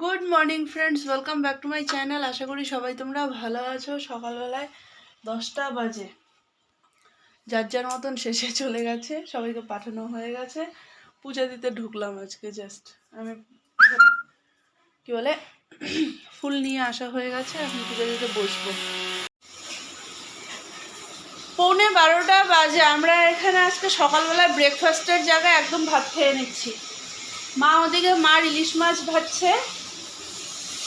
Good morning friends, welcome back to my channel. আশা করি সবাই তোমরা ভালো আছো। সকালবেলায় 10টা বাজে, যার যার মতন শেষে চলে গেছে, সবাইকে পাঠানো হয়ে গেছে। পূজা দিতে ঢুকলাম আজকে। জাস্ট আমি কি বলে ফুল নিয়ে আসা হয়ে গেছে, এখন পূজা দিতে বসবো। 11:45 বাজে। আমরা এখানে আজকে সকালবেলায় ব্রেকফাস্টের জায়গায় একদম ভাত খেয়ে নিচ্ছি। মা ওদিকে মার ইলিশ মাছ ভাজছে,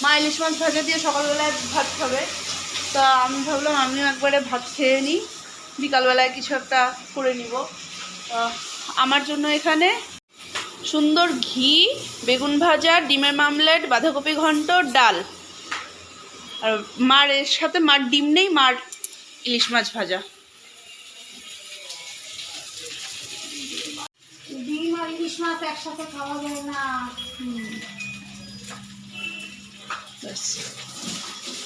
মা ইলিশ মাছ ভাজা দিয়ে সকালবেলায় ভাত খাবে। তা আমি ভাবলাম আমিও একবারে ভাত খেয়ে নিই, বিকালবেলায় কিছু একটা করে নিব। আমার জন্য এখানে সুন্দর ঘি, বেগুন ভাজা, ডিমের মামলেট, বাঁধাকপি ঘন্ট, ডাল। আর মার এর সাথে মার ডিম নেই, মার ইলিশ মাছ ভাজা। ডিম আর ইলিশ মাছ একসাথে খাওয়া যায় না।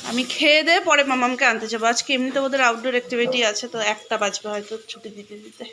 আমি খেয়ে দিয়ে পরে মামামকে আনতে যাবো। আজকে এমনিতে ওদের আউটডোর অ্যাক্টিভিটি আছে, তো 1টা বাজবে হয়তো ছুটি দিতে দিতে।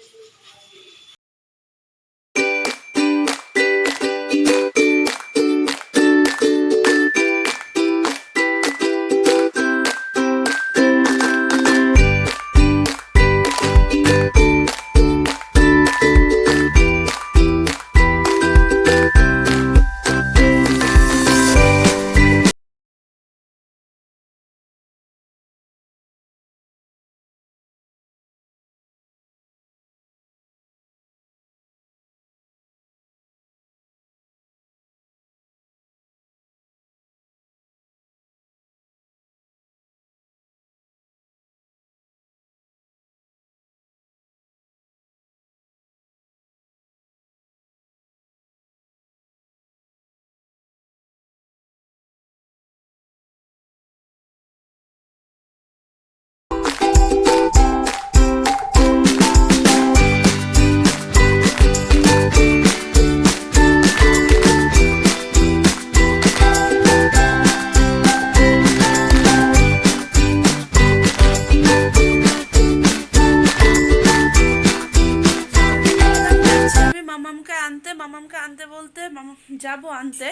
মামামকে আনতে বলতে মামা যাবো আনতে,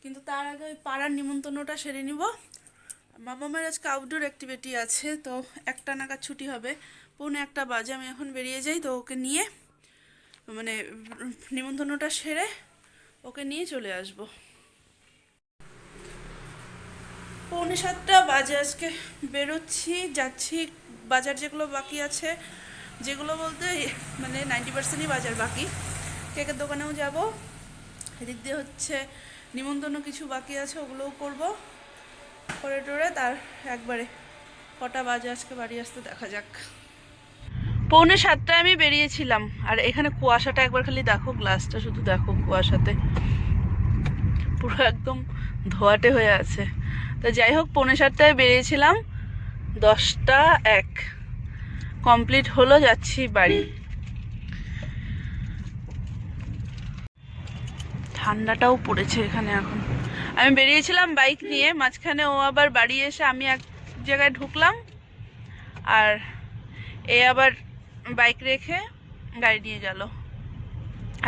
কিন্তু তার আগে ওই পাড়ার নিমন্ত্রণটা সেরে নিব। মামামের আজকে আউটডোর অ্যাক্টিভিটি আছে, তো 1টা নাগাদ ছুটি হবে। 1:45 বাজে। আমি এখন বেরিয়ে যাই, তো ওকে নিয়ে মানে নিমন্ত্রণটা সেরে ওকে নিয়ে চলে আসবো। 6:45 বাজে। আজকে বেরোচ্ছি, যাচ্ছি। বাজার যেগুলো বাকি আছে, যেগুলো বলতে মানে 90%ই বাজার বাকি। কেকের দোকানেও যাব, এদিক দিয়ে হচ্ছে নিমন্ত্রণ কিছু বাকি আছে, ওগুলোও করব। করে টোরে তার একবারে কটা বাজে আজকে বাড়ি আসতে দেখা যাক। 6:45 আমি বেরিয়েছিলাম, আর এখানে কুয়াশাটা একবার খালি দেখো, গ্লাসটা শুধু দেখো, কুয়াশাতে পুরো একদম ধোয়াটে হয়ে আছে। তো যাই হোক, 6:45 বেরিয়েছিলাম, 10টা 1 কমপ্লিট হলো, যাচ্ছি বাড়ি। ঠান্ডাটাও পড়েছে এখানে এখন। আমি বেরিয়েছিলাম বাইক নিয়ে, মাঝখানে ও আবার বাড়ি এসে আমি এক জায়গায় ঢুকলাম, আর এ আবার বাইক রেখে গাড়ি নিয়ে গেল।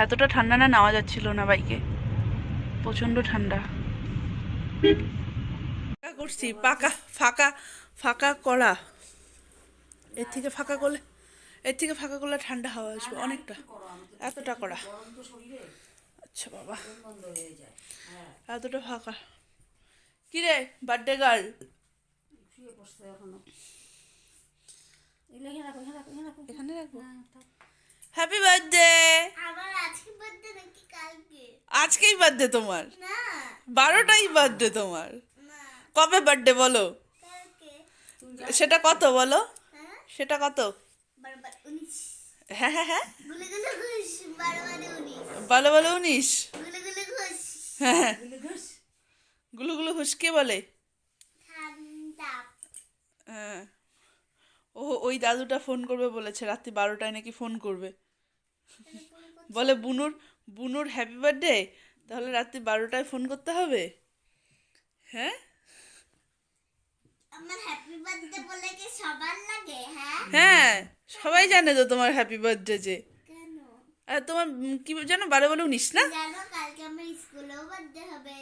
এতটা ঠান্ডা না, নেওয়া যাচ্ছিল না বাইকে, প্রচণ্ড ঠান্ডা করছি। পাকা ফাঁকা ফাঁকা করা, এর থেকে ফাঁকা করলে ঠান্ডা হাওয়া আসবে অনেকটা। এতটা করা, আচ্ছা বাবা, এতটা ফাঁকা। কিরে বার্থডে গার্ল, এখানে রাখবো। Happy birthday. আজকেই বার্থডে তোমার? 12টাই বার্থডে তোমার? কবে বার্থডে বলো? সেটা কত বলো? সেটা কত? হ্যাঁ হ্যাঁ হ্যাঁ, বলো বলো 19। হ্যাঁ, গুলো গুলো হুসকে বলে। হ্যাঁ, ও ওই দাদুটা ফোন করবে বলেছে, রাত্রি 12টায় নাকি ফোন করবে। বলে বুনুর হ্যাপি বার্থডে, তাহলে রাত্রি 12টায় ফোন করতে হবে। হ্যাঁ, আমার হ্যাপি বার্থডে বলে কি সবার লাগে? হ্যাঁ সবাই জানে তো তোমার হ্যাপি বার্থডে যে। কেন আর তোমার কি জানো, 12 বলে 19 না? জানো কালকে আমার স্কুলেও বার্থডে হবে।